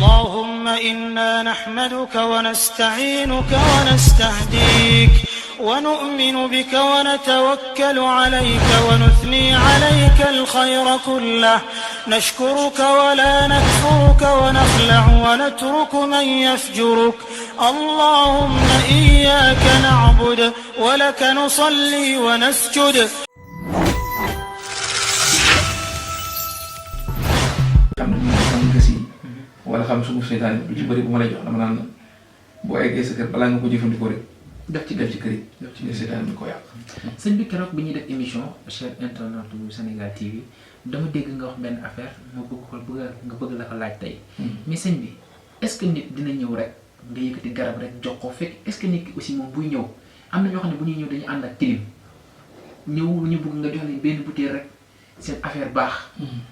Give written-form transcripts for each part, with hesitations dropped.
اللهم إنا نحمدك ونستعينك ونستهديك ونؤمن بك ونتوكل عليك ونثني عليك الخير كله نشكرك ولا نكفرك ونخلع ونترك من يفجرك اللهم إياك نعبد ولك نصلي ونسجد wala xam suñu seytaane lu ci bëri bu ma lay jox dama naan boo eggee sa kër balaa nga ko jëfandikoo rek def ci kër yi def ci seytaane bi ko yàq. sëñ bi keroog bi ñuy def émission chaîne internet bu Sénégal TV dama dégg nga wax benn affaire ma bëgg la ko laaj tey. mais sëñ bi est-ce que nit dina ñëw rek nga yëkkati garab rek jox ko fekk est-ce que nit ki aussi moom buy ñëw am na ñoo xam ne bu ñuy ñëw dañu ànd ak tilim ñëw ñu bëgg nga jox leen benn bouteille rek seen affaire baax.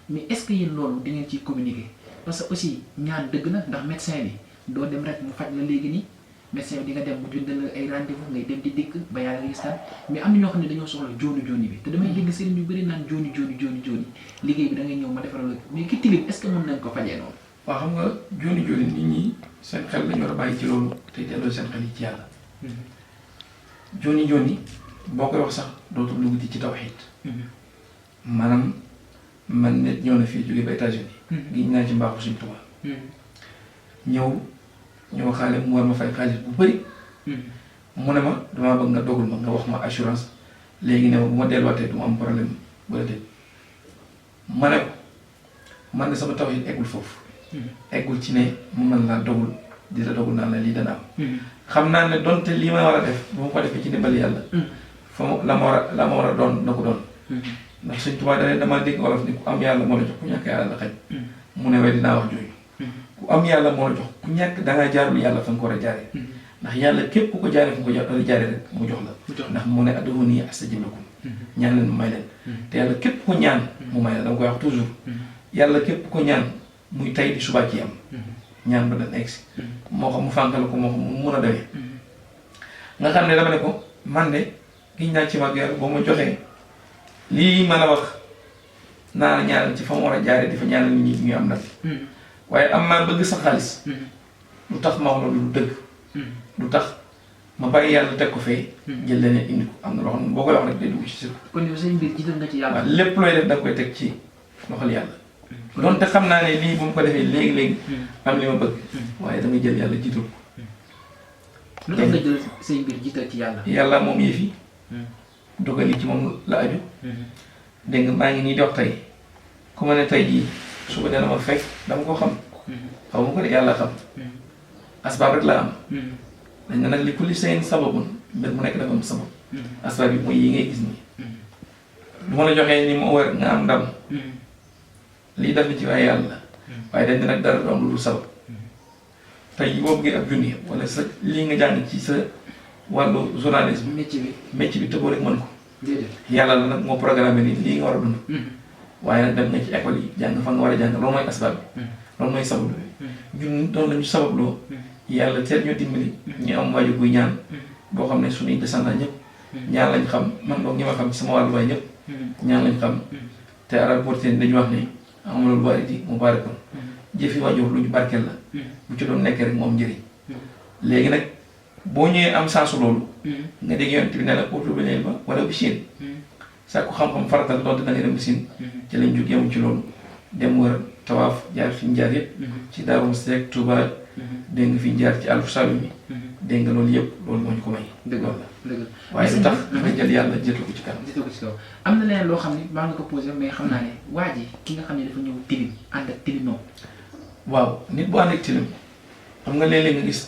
mais est-ce que yéen loolu di ngeen ciy communiquer. parce que aussi ñaan dëgg na ndax médecin bi doo dem rek mu faj la léegi nii médecin bi di nga dem mu bindal la ay rendez-vous ngay dem di dikk ba yàlla nga gis mais am na ñoo xam ne dañoo soxla jooni bi te damay dégg sëriñ yu bëri naan jooni liggéey bi da ngay ñëw ma defaral la mais ki tilim est-ce que mën nañ ko fajee noonu. waaw xam nga jooni nit ñi seen xel dañu war a bàyyi ci loolu te delloo seen xel yi ci yàlla. jooni boo koy wax sax dootul dugg ci tawhiid. maanaam man nit ñëw na fii jóge ba États-Unis gi naa ci mbaaxu suñu Tuubaa ñëw xaale mu war ma fay xaalis bu bëri mu ne ma damaa bëgg nga dogul ma nga wax ma assurance léegi ne ma bu ma delluwaatee du ma am problème bu la dégg ma ne ko man ne sama tawhiid eggul foofu eggul ci ne mu mën laa dogul di la dogul naan la lii dana am xam naa ne donte lii ma war a def bu ma ko defee ci ndimbal yàlla fa la ma war a doon na ko doon ndax Sëñ Tuubaa dane dama dégg wolof ni ku am yàlla moo la jox ku ñàkk yàlla la xañ mu ne waaye dinaa wax jooju ku am yàlla moo la jox ku ñàkk dangaa jaarul yàlla fa nga ko war a jaaree ndax yàlla képp ku ko jaaree fa nga ko war a jaaree rek mu jox la ndax mu ne ud'uunii astajib lakum ñaan leen mu may leen te yàlla képp ko ñaan mu may la dama koy wax toujours yàlla képp ko ñaan muy tay di subaa ci am ñaan ba dana egsi moo xam mu fànkal ko moo xam mu mun a dawee nga xam ne dama ne ko man de giñ naa ci mag yàlla boo ma joxee lii ma la wax naa la ñaanal ci fa mu war a jaaree di fa ñaanal nit ñi ñu am ndam waaye am maa bëgg sa xaalis lu tax ma wax la lu dëgg lu tax ma bàyyi yàlla teg ko fee jël leneen indi ko am na loo xam ne boo koy wax rek day dugg ci suuf. kon yow say mbir jiital nga ci yàlla. waaw lépp looy def da nga koy teg ci loxol yàlla donte xam naa ne lii bu ma ko defee léegi am li ma bëgg waaye damay jël yàlla jiital ko. lu tax nga jël say mbir jiital ci yàlla. yàlla moom yëf yi dogal yi ci moom la aju. dégg nga maa ngi nii di wax tey ku ma ne tey jii suba dana ma fekk dama ko xam. xaw ma ko de yàlla xam. asbaab rek la am. dañ ne nag li kulli shay'in sababun mbir mu nekk dafa am sabab. asbaab yi mooy yi ngay gis nii. du ma la joxee ni ma wër nga am ndam. lii def na ci waaye yàlla. waaye dañ ne nag dara du am lu dul sabab. tey boo bëggee ab junni wala sa lii nga jàng ci sa wàllu journalisme. métier bi tëboo rek mën ko. yàlla la nag moo programme nii lii nga war a dund. waaye nag dem nga ci école yi jàng fa nga war a jàng loolu mooy asbaab bi. loolu mooy sabab bi ñun doon lañu sababloo. yàlla teel ñoo dimbali. ñu am waajur buy ñaan. boo xam ne suñuy descendant ñëpp. ñaan lañ xam man boog ñi ma xam ci sama wàllu waay ñëpp. ñaan lañ xam. te arab portien dañu wax ne amalul waariti mu baarakun. jëfi waajur lu ñu barkeel la. bu ci doon nekkee rek moom njëriñ. léegi nag boo ñëwee am saasu loolu. nga dégg yonent bi ne la utlubu l-ilma walaw bi Siin. sàkku xam-xam faratal doonte da nga dem Siin. ci lañ jóg yemuñ ci loolu. dem wër tawaaf jaar fi ñu jaar yëpp. ci Daaru Muxti ak Tuubaa. dégg nga fi ñu jaar ci Alfu Saalum bi. dégg nga loolu yëpp loolu moo ñu ko may. dëgg la dëgg la waaye lu tax nga jël yàlla jëtal ko ci kanam. jëtal ko ci kaw am na leneen loo xam ne maa nga ko posé mais xam naa ne waa ji ki nga xam ne dafa ñëw tilim ànd ak tilimam. waaw nit bu ànd ak tilim xam nga léeg-léeg nga gis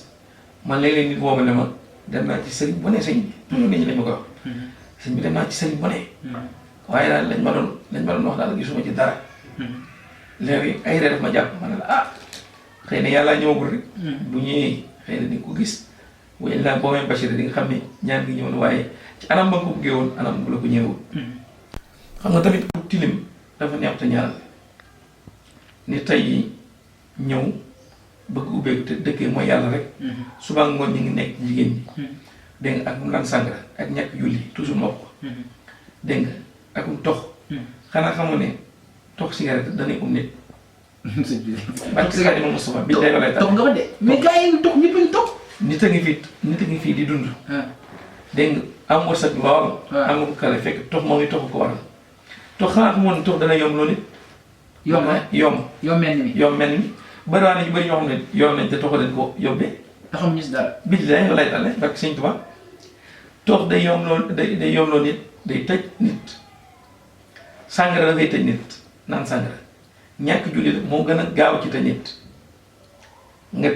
man léeg-léeg nit woo ma ne ma dem naa ci sëriñ bu ne sëñ bi. toujours nit ñi dañ ma ko wax. sëñ bi dem naa ci sëriñ bu ne. waaye daal lañ ma doon wax daal gisuma ci dara. léegi ay ree daf ma jàpp ma ne la ah xëy na yàlla ñëwagul rek. bu ñëwee xëy na di nga ko gis. waaye laa boo may bachir di nga xam ne ñaan gi ñëw na waaye ci anam ba nga ko bëggee woon anam bu la ko ñëwul. xam nga tamit ku tilim dafa neex te ñaanal ni tey yi ñëw bëgg ubbeeku te dëkkee mooy yàlla rek. suba ngoon ñu ngi nekk jigéen ñi. dégg nga ak mu naan sàngara ak ñàkk julli toujours ma wax ko. dégg nga ak mu tox. xanaa xamu ne tox cigarette danay nit sëñ bi barke Xaadimu Mustafaa bi day lay toog nga fa de mais gars yi toog ñëpp a ngi toog. nit a ngi fii di dund. dégg nga am wërsëg lool. am nga ko kale fekk tox moo ngi tox ko waral. tox xanaa xamoon ne tox dana yomb loolu it. yomb mel ni bari waa na ñu bëri ñoo xam ne yomb nañ te toxu leen ko yóbbee. te xamuñu si dara. billaay walaay taala barke Sëñ Tuubaa tox day yomb loolu day yomb loolu nit day tëj nit. sàngara dafay tëj nit naan sàngara ñàkk julli la moo gën a gaaw ci tëj nit nga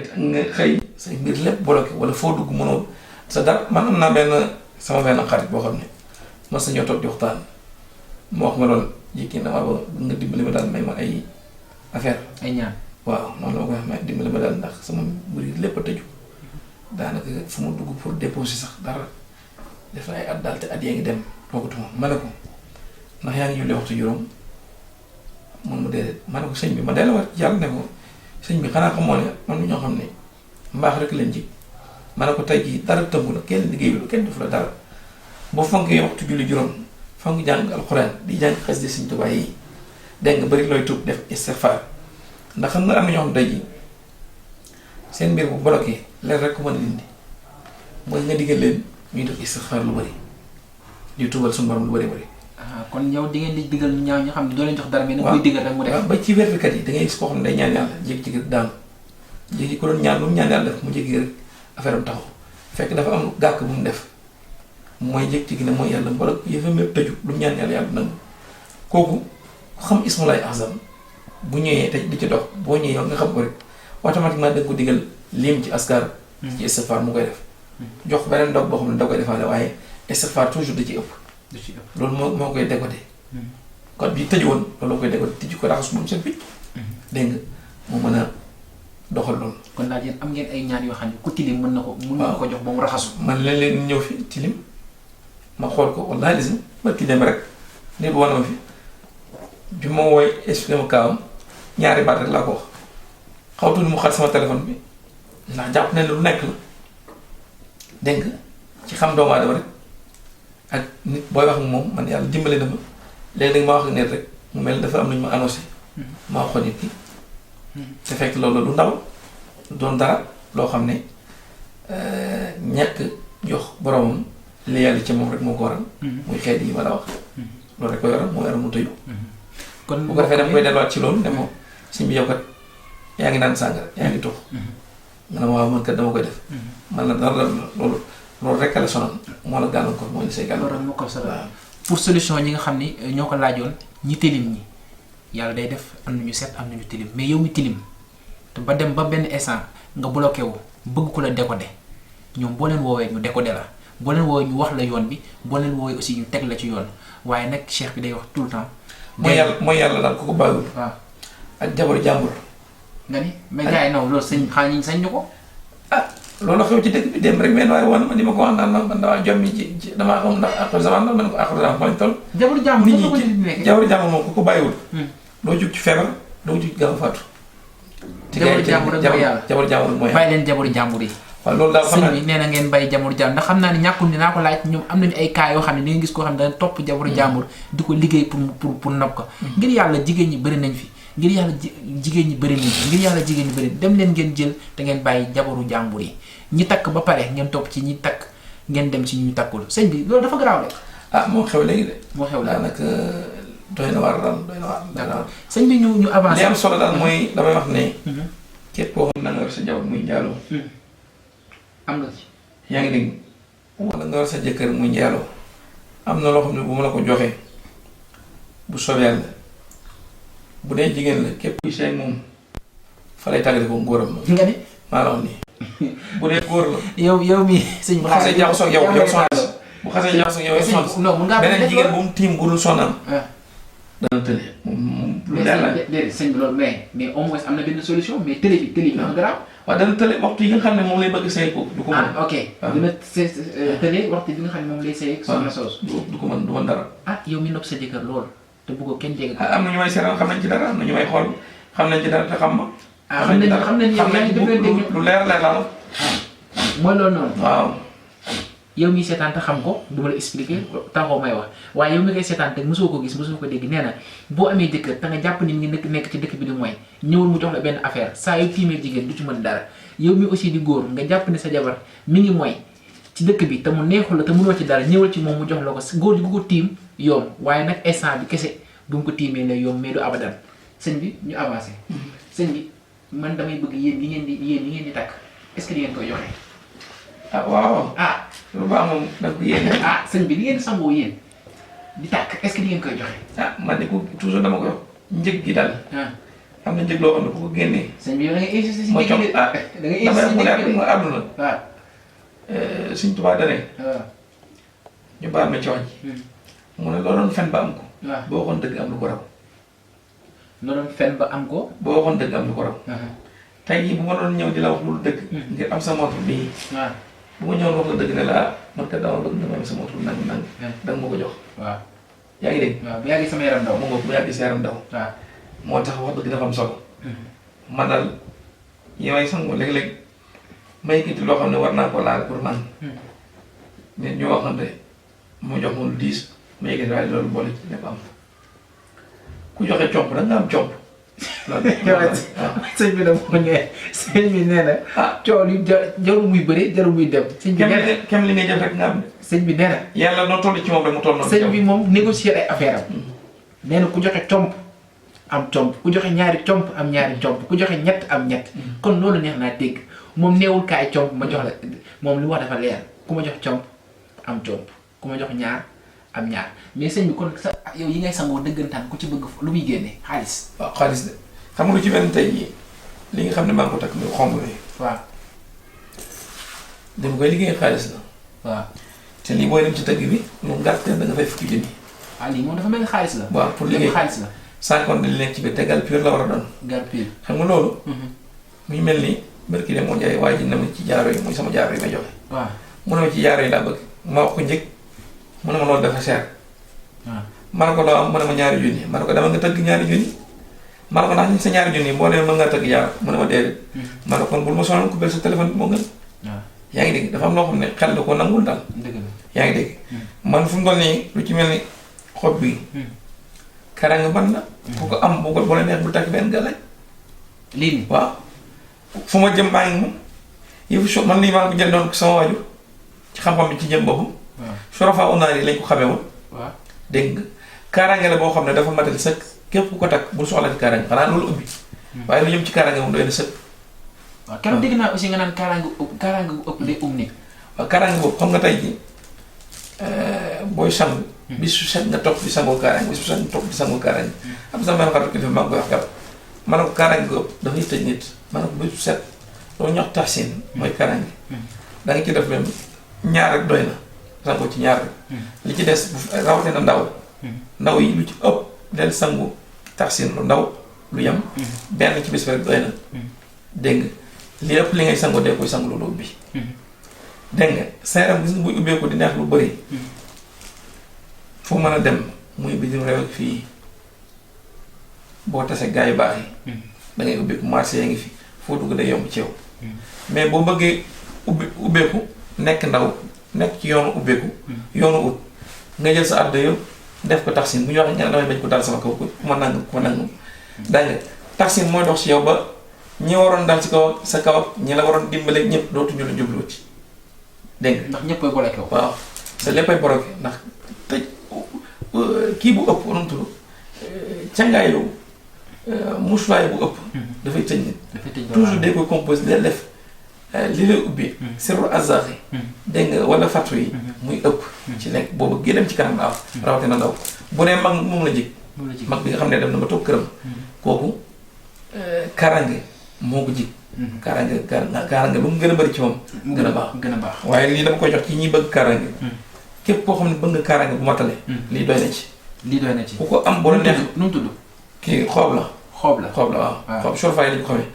xëy say mbir lépp bloqué wala foo dugg mënoo sa dara man am naa sama benn xarit boo xam ne man sa ñoo toog di waxtaan mu wax ma loolu jikki na waaw nga dimbali ma daal may ma ay affaire ay ñaan waaw noonu la ma ko wax may dimbali ma daal ndax sama mbir lépp a tëju daanaka fu ma dugg pour déposer sax dara def na ay at daal te at yaa ngi dem toogatuma ma ne ko ndax yaa ngi julli waxtu juróom man mu déedéet ma ne ko sëñ bi ma delluwaat yàlla ne ko sëñ bi xanaa xamoo ne man ñoo xam ne mbaax rek leen ji ma ne ko tey jii dara tënku la kenn liggéeyul kenn def la dara boo fonkee waxtu julli juróom fonk jàng alxuraan di jàng xas di Sëñ Tuubaa yi dégg nga bëri looy tuub def istighfar ndax xam nga am na ñoo xam tey jii seen mbir bu bloqué leen rek ko mën a dindi mooy nga digal leen ñuy def istighfar lu bëri di tuubal suñu borom lu bëri. kon yow di ngeen di digal ñu ñaaw ñu xam ne doo leen jox dara mais na koy digal rek mu def. waaw ba ci wérdikat yi da ngay gis koo xam ne day ñaan yàlla jékki-jékki daanu jékki ko doon ñaan lu mu ñaan yàlla def mu jékki rek affaire am taxaw fekk dafa am gàkk bu mu def mooy jékki-jékki ne mooy yàlla wala yëfam yëpp tëju lu mu ñaan yàlla nangu kooku ku xam ismulaay azam bu ñëwee te di ci dox boo ñëwee yow nga xam ko rek automatiquement da nga ko digal lim ci askar ci istighfar mu koy def jox beneen dog boo xam ne da koy defaale waaye istighfar toujours da ci ëpp loolu moo koy décoder kon bi tëju woon loolu koy décoder tëju ko raxas moom seen picc dégg nga mu mën a doxal loolu kon daal yéen am ngeen ay ñaan yoo xam ne ku tilim mën na ko jox ba mu raxasu man leen ñëw fi tilim ma xool ko wallaahi lisim ma tilim rek nit wane ma fi bi ma wooy expliqué ma kaawam ñaari baat rek laa ko wax xaw tuuti mu xat sama téléphone bi ndax jàpp ne lu nekk la dégg nga ci xam doomu aadama rek ak nit booy wax ak moom man yàlla dimbale na ma léegi nag ma wax ak nit rek mu mel dafa am lu ñu ma annoncé ma wax ko nit ki te fekk loolu lu ndaw doon dara loo xam ne ñàkk jox boromam li yàlla ci moom rek moo ko waral muy xeet yi ma la wax loolu rek ko yoral moo yaral mu tëju kon bu ko defee dama koy delluwaat ci loolu ne moom sëñ bi yow kat yaa ngi naan sàngara yaa ngi tux nga ne ma waaw man kat dama koy def man la dara loolu rek la sonal moo la gàllankoor moo indi say gàllankoor moo ko sonal pour solution ñi nga xam ni ñoo ko laajoon ñi tilim ñi yàlla day def am nañu set am nañu tilim mais yow mi tilim te ba dem ba benn instant nga bloqué wu bëgg ko la décoder ñoom boo leen woowee ñu décoder la boo leen woowee ñu wax la yoon bi boo leen woowee aussi ñu teg la ci yoon waaye nag cheikh bi day wax tout le temps. mooy yàlla daal ku ko bàyyiwul. waaw ak jabaru jàmbur. nga ni mais gars yi non loolu sañ ñu ko. loolu xew ci dëkk bi dem rek benn waaye woon ma di ma ko wax naan man damaa jommi ci damaa xam ndax àqu zaman la ma ne ko àqu zaman lañ toll. jabaru jàmbur jabaru jàmbur moom ku ko bàyyiwul. doo jug ci feebar doo jug gaaw a faatu. jabaru jàmbur rek mooy yàlla jabaru jàmbur rek mooy yàlla bàyyi leen jabaru jàmbur yi. waaw loolu daal xam naa sëñ bi nee na ngeen bàyyi jabaru jàmbur ndax xam naa ne ñàkkul dinaa ko laaj ñoom am nañu ay cas yoo xam ne di nga gis koo xam ne dana topp jabaru jàmbur di ko liggéey pour nopp ko ngir yàlla jigéen ñi bëri nañ fi ngir yàlla jigéen ñi bëri nañ fi ngir yàlla jigéen ñi bëri dem leen ngeen jël te ngeen bàyyi jabaru jàmbur yi ñi takk ba pare ngeen topp ci ñi takk ngeen dem ci ñu takkul sëñ bi loolu dafa garaaw de. moo xew léegi de. moo xew léegi daanaka doy na waar daal doy na waar. d'accord sëñ bi ñu avancé. li am solo daal mooy damay wax ne. képp koo xam ne nga yor sa jabar muy njaaloo. am nga ci. yaa ngi dégg wala nga yor sa jëkkër muy njaaloo am na loo xam ne bu ma la ko joxee bu soobee Yàlla bu dee jigéen la képp kuy seen moom fa lay tàggale ko ngóoram moom. nga ni maa la wax nii. bu dee góor la. yow mi sëñ bu xasee jaxasoo ak yow soxna si bu xasee jaxasoo ak yow soxna si beneen jigéen bu mu tiim gudul soxnaam. dana tële moom lu leer la. déedéet sëñ bi loolu mais au moins am na benn solution mais télé bi dafa garaaw. waaw dana tële waxtu yi nga xam ne moom lay bëgg sëy ko du ko mën. ok dina tële waxtu bi nga xam ne moom lay sëy soxna soos. du ko mën du mën dara. yow mi nopp sa jëkkër loolu te bëggoo kenn dégg ko. am na ñu may seetaan xam nañ ci dara am na ñu may xool xam nañ ci dara te xam ma. xam nañ yow yaa ngi def lu leer la. mooy loolu noonu. waaw. yow mi seetaan te xam ko du ma la expliquer taxaw may wax waaye yow mi koy seetaan te mosoo ko gis mosoo ko dégg nee na boo amee jëkkër te nga jàpp ni mi ngi nekk ci dëkk bi di mooy ñëwul mu jox la benn affaire saa yu tiimee jigéen du ci mën dara yow mi aussi di góor nga jàpp ni sa jabar mi ngi mooy ci dëkk bi te mu neexul la te mënoo ci dara ñëwal ci moom mu jox la ko góor gi bu ko tiim yoom waaye nag instant bi kese bu mu ko tiimee la yoom mais du abadan sëñ bi ñu avancé sëñ bi man damay bëgg yéen li ngeen di takk est-ce que di ngeen koy joxe ah waaw lu baax moom da ko yéene sëñ bi li ngeen sangoo yéen di takk est-ce que di ngeen koy joxe man de ko toujours dama ko wax njëg gi daal am na njëg loo xam ne bu ko génnee sëñ bi da ngay insister si ma njëg gi da ngay insister si njëg gi mooy àdduna waaw Sëñ Tuubaa dane waaw ñu baal ma ci wax ji mu ne loo doon fen ba am ko waaw boo waxoon dëgg am lu ko raw loo doon fen ba am ko boo waxoon dëgg am lu ko raw tey jii bu ma doon ñëw di la wax lu dëgg ngir am sa montre bii waaw bu ma ñëwoon wax la dëgg ne la man kat dama bëgg dama am sa montre nang nang da nga ma ko jox waaw yaa ngi dégg waaw bu yàggee sama yaram daw mu nga bu yàggee sa yaram daw waaw moo tax wax dëgg dafa am solo man daal yi may sangu léeg-léeg may yëkkati loo xam ne war naa ko laal pour man nit ñu wax ne mu jox ma lu diis ma yëkkati waaye loolu boole ci lépp am ku joxe comp da nga am comp loolu sëñ bi nag moo ñëwee sëñ bi nee na coow li jarul muy bëri jarul muy dem sëñ bi nee na kem li ngay jëf rek nga am sëñ bi nee na yàlla noo toll ci moom rek mu toll noonu sëñ bi moom négocier ay affaire am nee na ku joxe comp am comp ku joxe ñaari comp am ñaari comp ku joxe ñett am ñett kon loolu neex naa dégg moom neewul kaay comp ma jox la moom li wax dafa leer ku ma jox comp am comp ku ma jox ñaar am ñaar mais sëñ bi kon sa yow yi ngay sangoo dëggantaan ku ci bëgg lu muy génnee xaalis. waaw xaalis de xam nga lu ci benn tey jii li nga xam ne maa ngi ko takk muy xomb bi. waaw. dama koy liggéey xaalis la. waaw. te lii booy dem ci tëgg bi moom gàtt da nga fay fukki junni. lii moom dafa mel ni xaalis la. waaw pour liggéey xaalis la. sans compter li nekk ci biir te gal pur la war a doon. gal pur xam nga loolu. muy mel ni barki de moo jaay waaye ji na ma ci jaaro yi muy sama jaaro yi may joxe. waaw mu ne ma ci jaaro yi laa bëgg ma wax ko njëkk mu ne ma loolu dafa cher. waaw ma ne ko loo am mu ne ma ñaari junni ma ne ko dama nga tëgg ñaari junni ma ne ko ndax ñu sa ñaari junni boo demee mën ngaa tëgg jaaro mu ne ma déedéet. ma ne kon bul ma sonal ko bel sa téléphone bi moo gën. waaw yaa ngi dégg dafa am loo xam ne xel da koo nangul daal. dëgg la yaa ngi dégg. man fu mu toll nii lu ci mel ni xob bi. karanga ban la. ku ko am bu ko bu la neex bu takk benn gàllaaj. lii nii waaw fu ma jëm maa ngi moom yëfu so man lii maa ngi ko jël doon ko sama waajur ci xam-xam bi ci jëm boppam. waaw surafa unaar yi lañ ko xamee woon. waaw dégg nga kaaraange la boo xam ne dafa matal sëkk képp ku ko takk bul soxla ci kaaraange xanaa loolu ubbi. waaye lu jëm ci kaaraange moom doy na sëkk. waaw keroog dégg naa aussi nga naan kaaraange bu ëpp day nit. waaw kaaraange boobu xam nga tey jii booy sangu. bis su set nga topp di sangoo kaaraange bis su set nga topp di sangoo kaaraange. am sama benn xarit kilifa maa ngi koy wax gàpp. ma ne ko kaaraange boobu dafay tëj nit ma ne ko bis su set loolu ñox taxsin mooy kaaraange. da nga ci def même ñaar rek doy na sangoo ci ñaar rek. li ci des bu rawatina ndaw. ndaw yi lu ci ëpp del sangu taxsin lu ndaw lu yem. benn ci bis rek doy na. dégg nga li ëpp li ngay sangoo dee koy sangu loolu ubbi. dégg nga sa yaram gis nga buy ubbeeku di neex lu bëri. foo mën a dem muy bitim réew ak fii boo tasee gaa yu baax yi. da ngay ubbeeku marché yaa ngi fi foo dugg day yomb ci yow. mais boo bëggee ubbeeku nekk ndaw nekk ci yoonu ubbeeku. yoonu ut nga jël sa àdduna yëpp def ko taxsin bu ñu waxee ñeneen damay bañ ko dal sama kaw ku ma nangam ku ma nangam. dégg nga taxsin mooy dox ci yow ba ñi waroon dal ci kaw sa kaw ak ñi la waroon dimbale ñëpp dootuñu la jublu ci dégg nga. ndax ñëppay bloqué wu. waaw sa léppay bloqué ndax tëj kii bu ëpp nu mu tudd càngaayu muslaay bu ëpp. dafay tëj nit. dafay tëj toujours day koy composé day def li lay ubbi. sirru azaax yi. dégg nga wala fatu yi. muy ëpp. ci lekk boobu gën dem ci kanam laaw. rawatina ndaw bu dee mag moom la jig. mag bi nga xam ne dem na ba toog këram. kooku kaaraange moo ko jig. kaaraange lu mu gën a bëri ci moom. gën a baax waaye lii dama koy jox ci ñi bëgg kaaraange. képp koo xam ne bëgg nga kaaraange bu matale. lii doy na ci. lii doy na ci ku ko am boo la neex. nu mu tudd kii xoob la. xoob la waaw. xoob surfaay lañu ko xamee.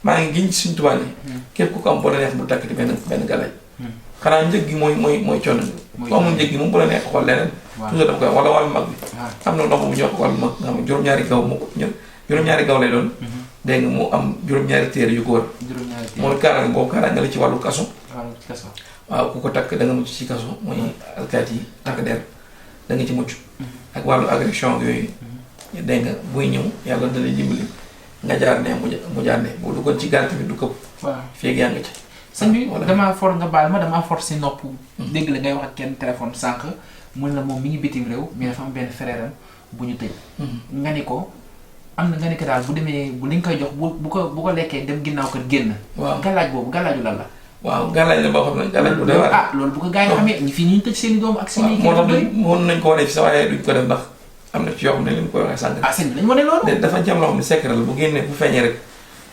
maa ngi giñ ci suñu tubaab yi. képp ku ko am boo la neex bu takk di benn gàllaaj. xanaa njëg gi mooy coono bi. ku amul njëg gi moom bu la neex xool leneen. toujours dama koy wala wàllu mag bi. am na ndox mu ñuy wax wàllu mag nga xam ne juróom-ñaari gaw moo ko juróom-ñaari gaw lay doon. dégg nga mu am juróom-ñaari téere yu ko wër. mooy kaaraange boobu kaaraange la ci wàllu kaso. waaw ku ko takk da nga mucc ci kaso mooy alkaati yi takk der da nga ci mucc ak wàllu agression yooyu dégg nga buy ñëw yàlla da lay dimbali nga jaar ne mu jaar ne boo duggoon ci gaal tamit du këpp feeg yaa ngi ci sëñ bi damaa for nga baal ma damaa for si nopp dégg la ngay wax ak kenn téléphone sànq mun la moom mi ngi bitim réew mais dafa am benn frère am bu ñu tëj nga ni ko am na nga ni ko daal bu demee bu li nga koy jox bu ko lekkee dem ginnaaw kër génn gàllaaj boobu gàllaaju lan la waaw gàllaaj la boo xam ne gàllaaj bu doy waar loolu bu ko gars yi xamee ñi fii ñu tëj seen i doom ak seen i moo tax mën nañ ko wane fi sa waaye duñ ko def ndax am na ci yoo xam ne li mu koy waxee sànq sëñ bi dañ wane loolu dafa jam loo xam ne secret la bu génnee bu feeñee rek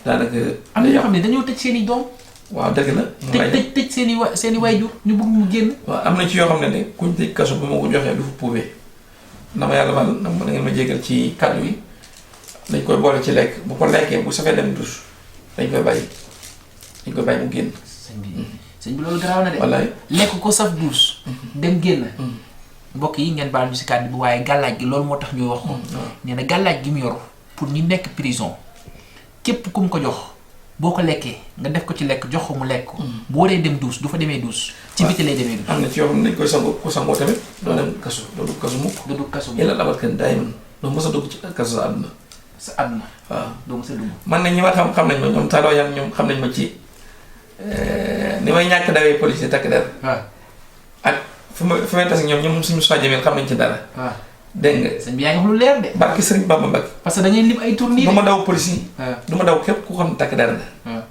daanaka am na ñoo xam ne dañoo tëj seen i doom waaw dëgg la tëj seen i waajur ñu bëgg mu génn waaw am na ci yoo xam ne ne kuñ tëj kaso bi ma ko joxee du fa puubee na ma yàlla baal na ngeen ma jégal ci kàddu yi dañ koy boole ci lekk bu ko lekkee bu safee dem dus dañ koy bàyyi mu génn sëñ bi loolu garaaw na de wallaay lekk ko saf duus dem génn mbokk yi ngeen baal ñu si kàddu bi waaye gàllaaj gi loolu moo tax ñuy wax ko nee na gàllaaj gi mu yor pour ñi nekk prison képp ku mu ko jox boo ko lekkee nga def ko ci lekk jox ko mu lekk ko boo dee dem duus du fa demee duus ci biti lay demee duus am na ci yoo xam ne dañ koy sangoo ku sangoo tamit doo dem kaso doo dugg kaso mukk doo dugg kaso yàlla labat kan daay man doo mës a dugg ci kaso sa àdduna waaw doo mës a dugg man nag ñi ma xam nañ ma ñoom taloo yan ñoom xam nañ ma ci ni may ñàkk dawee police takk der ak fi may tas ak ñoom suñu soi jameel xam nañ ci dara dégg nga sëñ bi yaa ngi wax lu leer de barki Sëriñ Bamba Mbacke parce que da ngay lim ay tournées du ma daw police yi du ma daw képp ku xam ne takk der la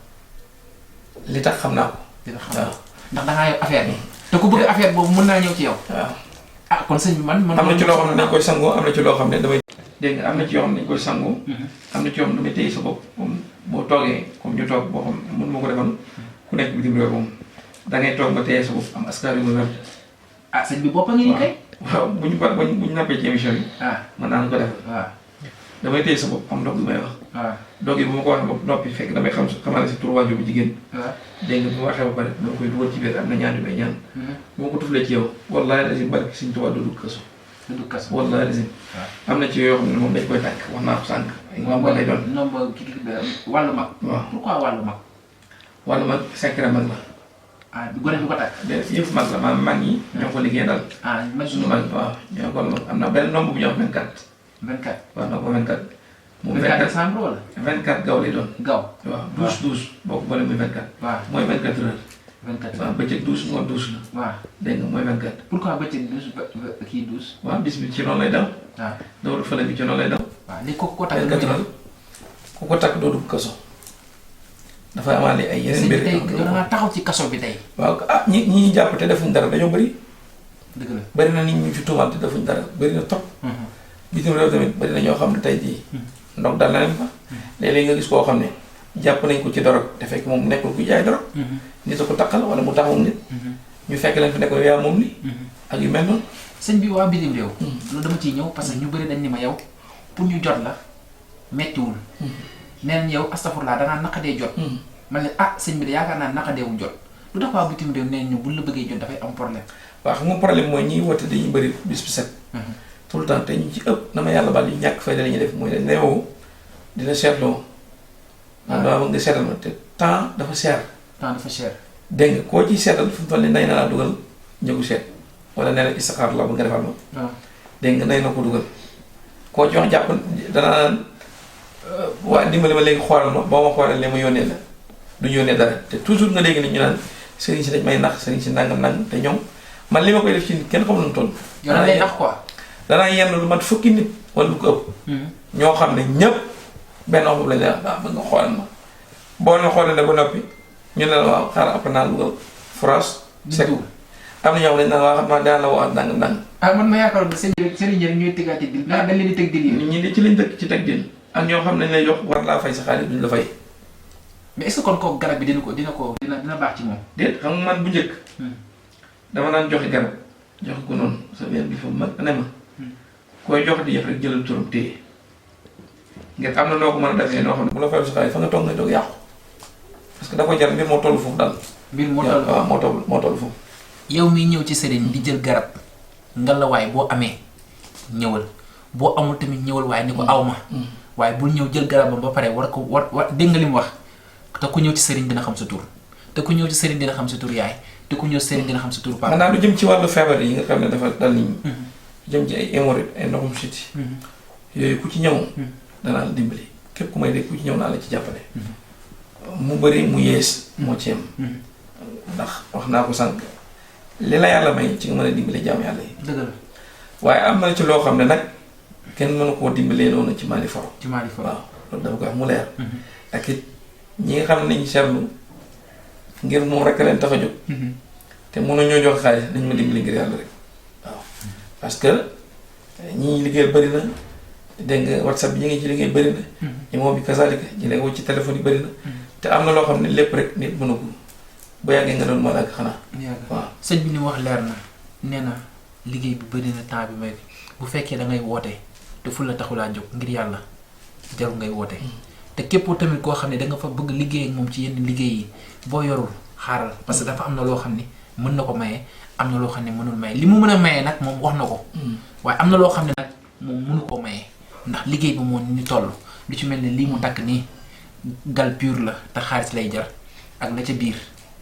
li tax xam naa ko ndax dangaa yor affaire bi te ku bëgg affaire boobu mën naa ñëw ci yow waaw kon sëñ bi man am na ci loo xam ne dañ koy sangoo am na ci loo xam ne damay dégg nga am na ci yoo xam ne dañ koy sangoo am na ci yoo xam ne damay téye sa bopp comme boo toogee comme ñu toog boo xam mën ma ko defal ku nekk bitim réew moom da ngay toog ba téye sa bopp am askar yu ma wér sëñ bi bopp a ngi nii kay waaw bu ñu nappee ci émission yi mën naa ko defal damay téye sa bopp am ndox lu may wax doog yi bu ma ko waxee bopp noppi fekk damay xamale si tur waajur bu jigéen dégg nga bu ma waxee ba pare dama koy dugal ci biir am na ñaan yu may ñaan bu ma ko tuflee ci yow wallaahi lazim barki Sëñ Tuubaa du dugg kaso wallaahi lazim am na ci yoo xam ne moom dañ koy tàkk wax naa ko sànq ay nomba lay doon nomba wàllu mag waaw pourquoi wàllu mag wàllu mag secret mag la gone du ko tàkk yëpp mag la maanaam mag ñi ñoo ko liggéey daal mag suñu mag waaw ñoo ko am na benn nombre bu ñuy wax 24 waaw noo ko 24 mu 24 décembre wala 24 gaw lay doon gaw waaw 12 boo ko boolee muy 24 waaw mooy 24 heures 24 waaw bëccëg 12 ngoon 12 la waaw dégg nga mooy 24 pourquoi bëccëg 12 kii 12 waaw bis bi ci noonu lay daw waaw dawul fële bi ci noonu lay daw waaw léegi ko takk 24 heures ku ko takk doo dugg kaso dafay amaale ay yeneen mbir tey da nga taxaw ci kaso bi tey waaw ñi jàpp te defuñ dara dañoo bëri dëgg la bëri na nit ñu ci tuumaal te defuñ dara bëri na trop bitim réew tamit bëri na ñoo xam ne tey jii ndox dal na leen fa léeg-léeg nga gis koo xam ne jàpp nañ ko ci dorog te fekk moom nekkul ku jaay dorog nit a ko takkal wala mu taxawul nit ñu fekk leen fi nekk yaa moom li ak yu mel noonu sëñ bi waa bitim réew loolu dama ciy ñëw parce que ñu bëri dañ ni ma yow pour ñu jot la mettiwul nee nañ yow astafurlaa dangaa naqadee jot man ne sëñ bi de yaakaar naa naqadeewul jot lu tax waa bitim réew nee ñu buñ la bëggee jot dafay am problème waaw xam nga problème mooy ñiy woote dañuy bëri bis bi set tout le temps te ñu ci ëpp na ma yàlla baal yu ñàkk fay la ñuy def mooy dañ lay woo di la seetloo man dama bëgg nga seetal ma te temps dafa cher dégg nga koo ciy seetal fu mu toll nii nay na laa dugal njëgu seet wala nee na istixaar la bëgg nga defal ma dégg nga nay na ko dugal koo ci wax jàpp danaa waa dimbali ma léegi xoolal ma boo ma xoolal li ma yónnee la du yónnee dara te toujours nga dégg ni ñu naan sëriñ si dañ may nax sëriñ si nangam te ñoom man li ma koy def ci nit kenn xamul nu mu toll. yow da lay nax quoi. danaa yenn lu mat fukki nit wala lu ko ëpp. ñoo xam ne ñëpp benn wax boobu lañ lay wax bëgg nga xoolal ma boo leen xoolee ba noppi ñu ne la waaw xaaral après naa dugal France. sec am na ñoo xam ne dañ naan waaw xam naa daan la wax nangam. man ma yaakaaroon ne seen njëriñ ñooy tëggaati dil. dañ leen di tëg dil yi. nit ñi ci lañ dëkk ci teg dil ak ñoo xam ne dañ lay jox war laa fay sa xaalis duñ la fay. mais est-ce que kon kooku garab bi dina baax ci moom. déet xam nga man bu njëkk. dama naan joxe garab joxe ko noonu sa benn bi fa mag ne ma. koy jox di yëf rek jëlal turam téye ngir am na noo ko mën a defee noo xam ne bu la fayal sa xaalis fa nga toog ngay doog yàqu parce que da koy jar mbir moo toll foofu daal. mbir moo toll waaw moo toll foofu. yow miy ñëw ci sëriñ di jël garab ngalawaay boo amee ñëwal boo amul tamit ñëwal waaye ni ko aw ma. waaye bul ñëw jël garabam ba pare war dégg nga li mu wax te ku ñëw ci sëriñ dina xam sa tur te ku ñëw ci sëriñ dina xam sa tur yaay te ku ñëw sëriñ dina xam sa turu papa. maanaam lu jëm ci wàllu feebar yi nga xam ne dafa dal nit ñi. lu jëm ci ay hémorroïdes ay ndoxum siti yooyu ku ci ñëw. danaa la dimbali képp ku may dégg ku ci ñëw naa la ci jàppale. mu bëri mu yees moo ci yem. ndax wax naa ko sànq li la yàlla may ci nga mën a dimbali jaam yàlla yi. dëgg la waaye am na ci loo xam ne nag kenn mënu koo dimbalee noonu ci Mali foro. ci Mali foro waaw loolu dafa ko wax mu leer. ak it ñi nga xam ne nañu seetlu ngir moom rek leen tax a jóg. te mënuñoo jox xaalis nañ ma dimbali ngir yàlla rek waaw. parce que ñi liggéey bëri na dégg nga WhatsApp bi ñu ngi ci liggéey bëri na. imo bi kasaalika jëlee ko ci téléphone yi bëri na. te am na loo xam ne lépp rek nit mënu ko bu yàggee nga doon malaaka xanaa. waaw sëñ bi ni wax leer na nee na liggéey bi bëri na temps bi may bu fekkee da ngay woote te ful la taxulaa jóg ngir yàlla jarul ngay woote. te képp tamit koo xam ne da nga fa bëgg liggéey ak moom ci yenn liggéey yi boo yorul xaaral parce que dafa am na loo xam ne mën na ko maye am na loo xam ne mënul maye li mu mën a maye nag moom wax na ko. waaye am na loo xam ne nag moom mënu koo maye ndax liggéey bi moo ni toll lu ci mel ne lii mu takk nii gal pur la te xaalis lay jar ak la ca biir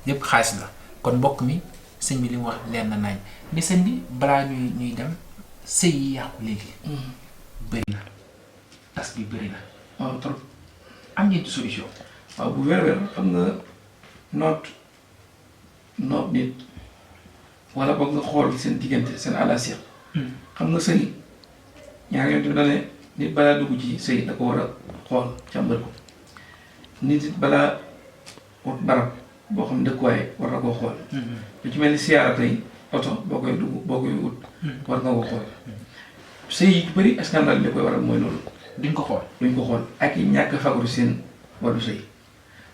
yépp xaalis la kon mbokk mi sëñ bi li mu wax leen na nañ mais sëñ bi balaa ñuy dem sëy yi yàqu léegi. bëri na tas bi bëri na. waaw trop. am ngeen ci solution. waaw bu wér-wér xam nga noot nit wala boog nga xool seen diggante seen àlasiya. xam nga sëy ñaar yoon tamit da ne nit balaa dugg ci sëy da ko war a xool càmbar ko nit it balaa ut barab boo xam ne dëkkuwaay war na koo xool. lu ci mel ni siyaara tey oto boo koy dugg boo koy ut. war nga ko xool. sëy yi bëri scandale li koy waral mooy loolu. duñ ko xool ak yi ñàkk fagaru seen wàllu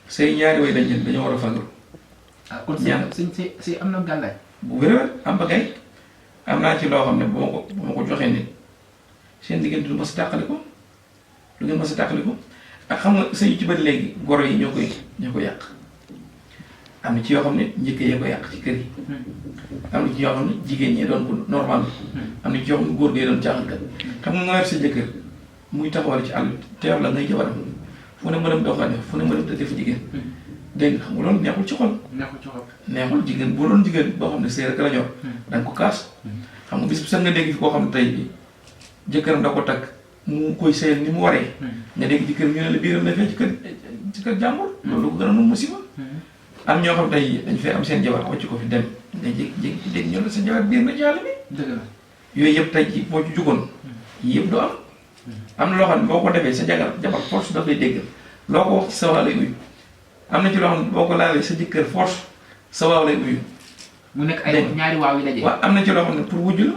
sëy ñaari way dañ dañoo war a fagaru. kon sëy am na gàllaaj. bu wér am ba kay am naa ci loo xam ne bu ma ko joxee nit seen diggante du ma si tàqali ko lu ngeen ma si tàqali ko ak xam nga sëy yu ci bëri léegi goro yi ñoo koy yàq am na ci yoo xam ne njëkk yee ko yàq ci kër yi. am na ci yoo xam ne jigéen ñi doon ko normal am na ci yoo xam ne góor gee doon caaxaan xam nga yor sa jëkkër muy taxawal ci àll teew la ngay jabaram fu ne mënam doxane fu ne mënam tëddee fa jigéen dégg nga xam nga loolu neexul ci xol. neexul jigéen boo doon jigéen boo xam ne sëy rek la ñor da nga ko kaas. xam nga bis bu sax nga dégg fi koo xam ne tey bi jëkkëram da ko takk mu koy sëyal ni mu waree. nga dégg jëkkër ñu ne la biiram la fee ci kër jàmbur. loolu ko gën a mën musiba. am ñoo xam tey dañ fee am seen jabar wàcc ko fi dem nga jékki-jékki dégg ñoo la seen jabar biir na ci àll bi. dëgg la yooyu yëpp tey jii boo ci jugoon yii yëpp du am. am na loo xam ne boo ko defee sa jabar force daf lay déggal loo ko wax ci sa waa lay uyu am na ci loo xam ne boo ko laalee sa jëkkër force sa waaw lay uyu. mu nekk ay ñaari waaw yi daje. waaw am na ci loo xam ne pour wujju la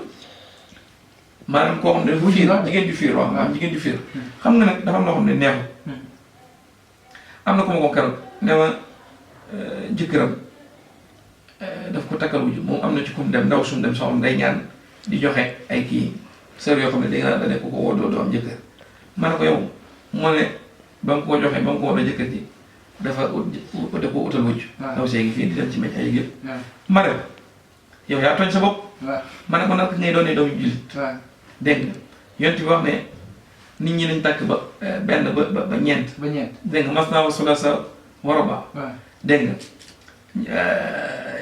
maanaam koo xam ne dafa fiir jigéen ju fiir waaw am jigéen ju fiir xam nga nag dafa am loo xam ne neexul. am na ko ma ko keroog ne ma jëkkëram daf ko takkal wujju moom am na ci kum dem ndaw suñu dem soo xam day ñaan di joxe ay kii sër yoo xam ne da nga ne ko woo doo am jëkkër ma ne ko yow moo ne ba nga ko joxee ba nga ko war a jëkkër ji dafa da ko utal wujj. ndaw see ngi fii di dem ci média yi yëpp. ma ne ko yow yaa tooñ sa bopp. ma ne ko nag ngay doonee doomu jullit. dégg nga yonent bi wax ne nit ñi nañ tàkk ba benn ba ñeent. dégg nga mas naa wa sula sa waroba. dégg nga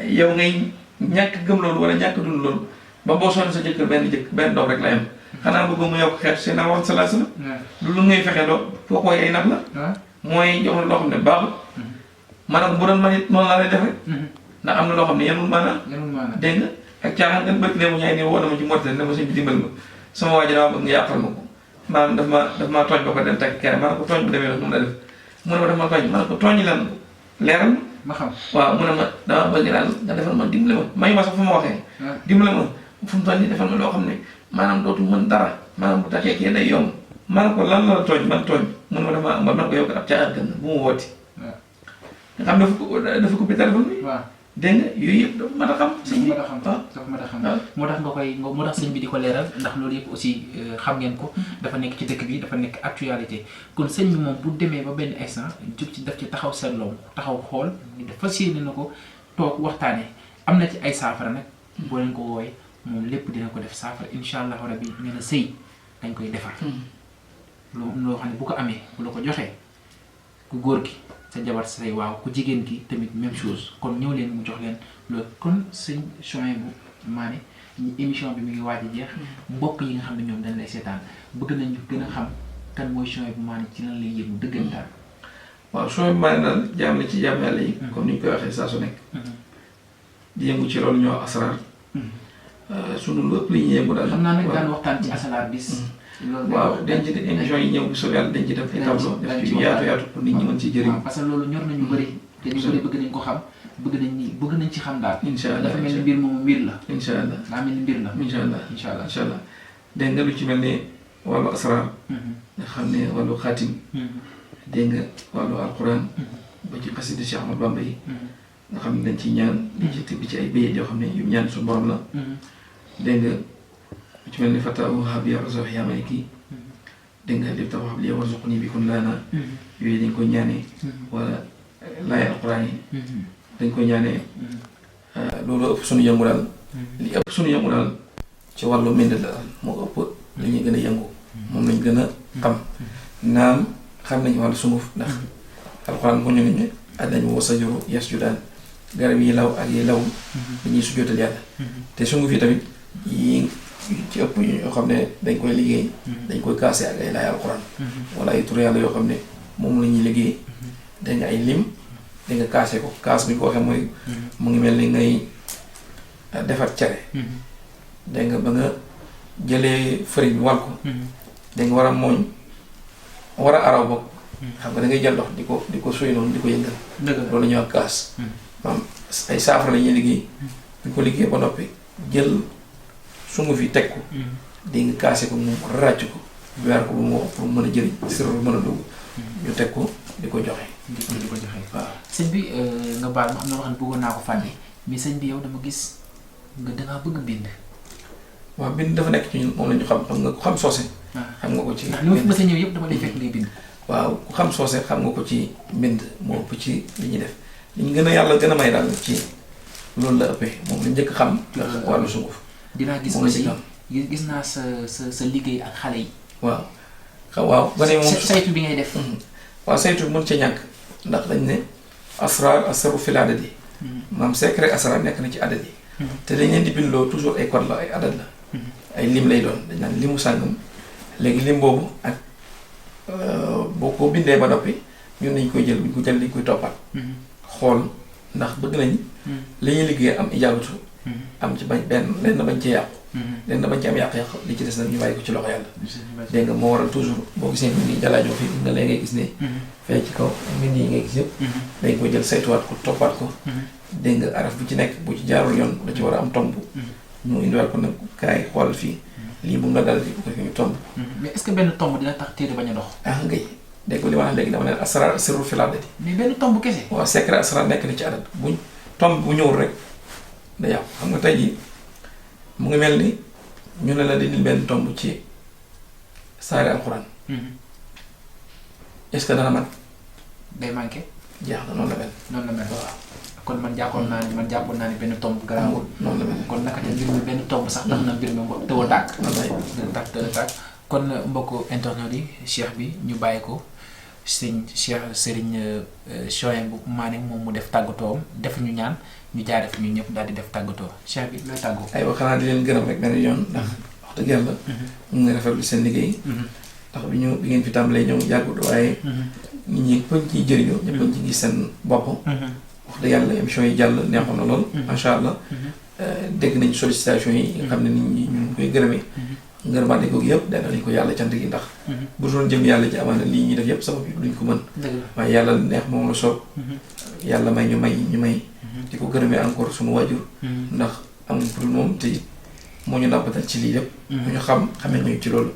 yow ngay ñàkk gëm loolu wala ñàkk dund loolu ba boo sonn sa jëkkër benn doom rek la yem. xanaa bëgg mu yokk xeet seen awoon salaa salaam. lu ngay fexe doo foo koy ay nag la. mooy jox la loo xam ne baaxul. maanaam bu doon man it noonu laa lay def rek. ndax am na loo xam ne yanul maanaam. dégg nga ak caaxaan ngeen bëgg ne mu ñaay nii woo na ma ci mortelle ne ma suñ bi dimbal ma sama waa ji dama bëgg nga yàqal ma ko maanaam daf maa tooñ ba ko dem takk keneen maanaam ko tooñ bu demee noonu la def mu ne ma daf ma tooñ ma ne ko tooñ lan leeral ma xam waaw mu ne ma dama bëgg daal nga defal ma dimbale ma may ma sax fu ma waxee. dimbale ma fu mu toll nii defal ma loo xam ne maanaam dootu mën dara maanaam bu takkee kii day yomb maanaam ko lan la tooñ man tooñ mun ma dafa am man ko yokk ab caaxaan gën bu mu wooti. nga xam dafa ko bi téléphone bi. dégg nga yooyu yëpp dafa mën a xam. sëñ bi dafa mën a xam moo tax nga koy moo tax sëñ bi di ko leeral ndax loolu yëpp aussi xam ngeen ko dafa nekk ci dëkk bi dafa nekk actualité kon sëñ bi moom bu demee ba benn instant jóg ci daf ci taxaw seetloom taxaw xool dafa séenee na ko toog waxtaanee am na ci ay saafara nag boo leen ko woowee moom lépp dina ko def saafara incha allah rabi nee na sëy dañ koy defar. loo xam ne bu ko amee bu la ko joxee ku góor gi sa jabar say waaw ku jigéen ki tamit même chose kon ñëw leen mu jox leen loolu kon sëñ Souhaïbou Mané émission bi mi ngi waaj a jeex mbokk yi nga xam ne ñoom dañ lay seetaan bëgg nañu gën a xam kan mooy Souhaïbou Mané ci lan lay yëngu dëggantaan. waaw Souhaïbou Mané daal jaam la ci jaam yàlla yi. comme ni ñu koy waxee saa su nekk. di yëngu ci loolu ñoo asraar. sunu lépp li ñuy yëngu daal. xam naa nag daan waxtaan ci asraar bis. loolu waaw dañ ci def émission yi ñëw bu soobee yàlla dañ ci def ay tableau def ci yaatu yaatu pour nit ñi mën ci jëriñ. parce que loolu ñor nañu bëri. te ñu bëri bëgg nañ ko xam bëgg nañ ci xam daal. incha allah dafa mel ni mbir moomu mbir la. incha allah daa mel ni mbir la. incha allah incha allah incha allah dégg nga lu ci mel ni wàllu asraar. nga xam ne wàllu xaatim. dégg nga wàllu alquran. ba ci xasida Cheikh Ahmadou Bamba yi. nga xam ne dañ ciy ñaan. di ci tibb ci ay béykat yoo xam ne yu ñaan suñu borom la. dégg nga lu ci mel ni Fataahu Habiya Razaq yaa Maliki. dégg nga li tax wax li warzuqni bi kun laana. yooyu dañ ko ñaanee. wala laay alquran yi. dañ ko ñaanee. loolu ëpp suñu yëngu daal. li ëpp suñu yëngu daal ci wàllu mbind la daal moo ëpp li ñuy gën a yëngu. moom lañ gën a xam. naam xam nañu wàllu sunguf ndax alquran bu ñu ne addañu wa sajuru yasjudaan garab yi law ak yi lawul dañuy sujjóotal yàlla. te sunguf yi tamit yi ci ëpp yoo xam ne dañ koy liggéey. dañ koy kaase ak ay laay alquran. wala ay tur yàlla yoo xam ne moom la ñuy liggéey. dañ nga ay lim dañ nga kaase ko kaas bi ñu ko waxee mooy. mu ngi mel ni ngay defar cere. dégg nga ba nga jëlee farine bi wal ko. dégg nga war a mooñ war a araw boog. xam nga da ngay jël ndox di ko suy noonu di ko yëngal. loolu la ñuy wax kaas. maanaam ay saafara la ñuy liggéey. bu ñu ko liggéey ba noppi jël sunguf yi teg ko. dégg nga kaase ko mu ràcc ko. weer ko bu mu wax pour mën a jëriñ sirop bi mën a dugg. ñu teg ko di ko joxe. di ko joxe waaw. sëñ bi nga baal ma am na loo xam ne bëggoon naa ko fànni mais sëñ bi yow dama gis nga dangaa bëgg bind. waaw bind dafa nekk ci ñun moom la ñu xam nga ku xam soose. xam nga ko ci ndax li ma fi mës a ñëw yëpp dama lay fekk ngay bind. waaw ku xam soose xam nga ko ci mbind moo ëpp ci li ñuy def li ñu gën a yàlla gën a may daal ci loolu la ëppee moom la njëkk xam. ndax wàllu sunguf. dinaa gis aussi gis naa sa liggéey ak xale yi. waaw waaw ba ne moom saytu bi ngay def. waaw saytu mën ca ñàkk ndax dañ ne asrar asru fil adadi. maam secret asrar nekk na ci adadi. te dañ leen di bindloo toujours ay code la ay adat la. ay lim lay doon dañ naan limu sàngam léegi lim boobu ak boo ko bindee ba noppi ñun nañ koy jël bu ñu ko jël dañ koy toppaat. xool ndax bëgg nañ. li ñuy liggéey am ijaabatu. am ci bañ benn lenn bañ cee yàqu. lenn bañ ci am yàq-yàq li ci des nag ñu bàyyi ko ci loxo yàlla. dégg nga moo waral toujours boo gisee mbind yi jalaajoo fi nga léegi ngay gis ne. fee ci kaw mbind yi ngay gis yëpp. dañ koy jël saytuwaat ko toppaat ko. dégg nga araf bu ci nekk bu ci jaarul yoon da ci war a am tomb. ñu indiwaat ko nag kaay xoolal fii lii bu nga dal fii bu ko defee ñu tomb. mais est-ce que benn tomb dina tax téere bañ a dox. ah ngay dégg nga li ma wax léegi dama ne asrar sirru fil adadi. mais benn tomb kese. waaw secret asrar nekk na ci adat buñ tomb bu ñëwul rek da yàqu xam nga tey jii mu ngi mel ni ñu ne la dindil benn tomb ci saari alxuraan. est-ce que dana mat. day manqué. jeex na noonu la mel. noonu la mel waaw. kon man jàppoon naa ne benn tomb garaawul. noonu la mel. kon naka te mbir mi benn tomb sax tax na mbir mi tëw a tàkk. tëw a tàkk kon mbokku internet yi cheikh bi ñu bàyyi ko sëñ cheikh Serigne Souhaïbou Mané moom mu def tàggatoom def ñu ñaan ñu jaaree fi ñu ñëpp daal di def tàggatoo cheikh bi looy tàggoo. aywa xanaa di leen gërëm rek benn yoon ndax wax dëgg yàlla. ñu ngi rafetlu seen liggéey. ndax bi ngeen fi tàmbalee ñëw jàggut waaye. nit ñi ñëpp ciy jëriñoo. ñëpp ci gis seen bopp. wax dëgg yàlla émission yi jàll neexoon na lool. macha allah dégg nañ sollicitation yi nga xam ne nit ñi ñu ngi koy gërëmee. ngërëmaande googu yëpp dana nañ ko yàlla cant gi ndax. bu doon jëm yàlla ci amaana lii ñuy def yëpp sabab yi duñ ko mën. waaye yàlla neex moom la soob. yàlla may ñu may. di ko gërëmee encore sunu waajur. ndax amul pour moom te moo ñu nàmpatal ci lii yëpp. ñu xamee ñu ci loolu.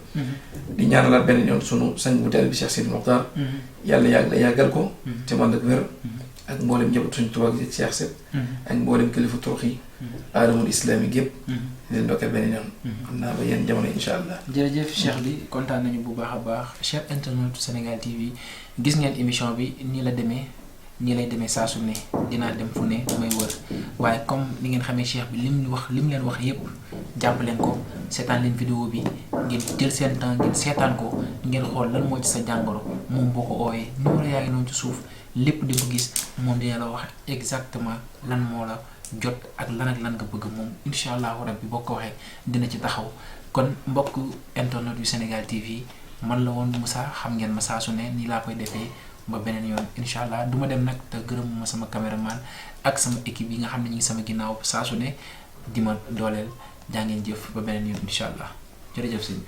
di ñaanalaat benn yoon sunu sang bu teel bi Cheikh Sidi Mokhtar. yàlla yàggal ko. te man ak wér. ak mboolem njabootu suñu tubaab yi Cheikh Seck. ak mboolem kilifa turux yi. aadamul islamique yëpp. di leen dokkeel benn yoon. xam naa ba yenn jamono incha allah. jërëjëf cheikh bi kontaan nañu bu baax a baax cher internet Sénégal TV gis ngeen émission bi nii la demee nii lay demee saa su ne dinaa dem fu ne damay wër waaye comme ni ngeen xamee cheikh bi lim leen wax yépp jàpp leen ko seetaan leen vidéo bi ngeen jël seen temps ngeen seetaan ko ngeen xool lan moo ci sa jàngoro moom boo ko ooyee numéro yaa ngi noonu ci suuf lépp di ko gis moom dina la wax exactement lan moo la jot ak lan nga bëgg moom incha allahu rabbi boo ko waxee dina ci taxaw. kon mbokk internet yu Sénégal TV man la woon Moussa xam ngeen ma saa su ne nii laa koy defee ba beneen yoon incha allah du ma dem nag te gërëm ma sama caméraman ak sama équipe yi nga xam ne ñu ngi sama ginnaaw saa su ne di ma dooleel jaa ngeen jëf ba beneen yoon incha allah jërëjëf sëñ bi.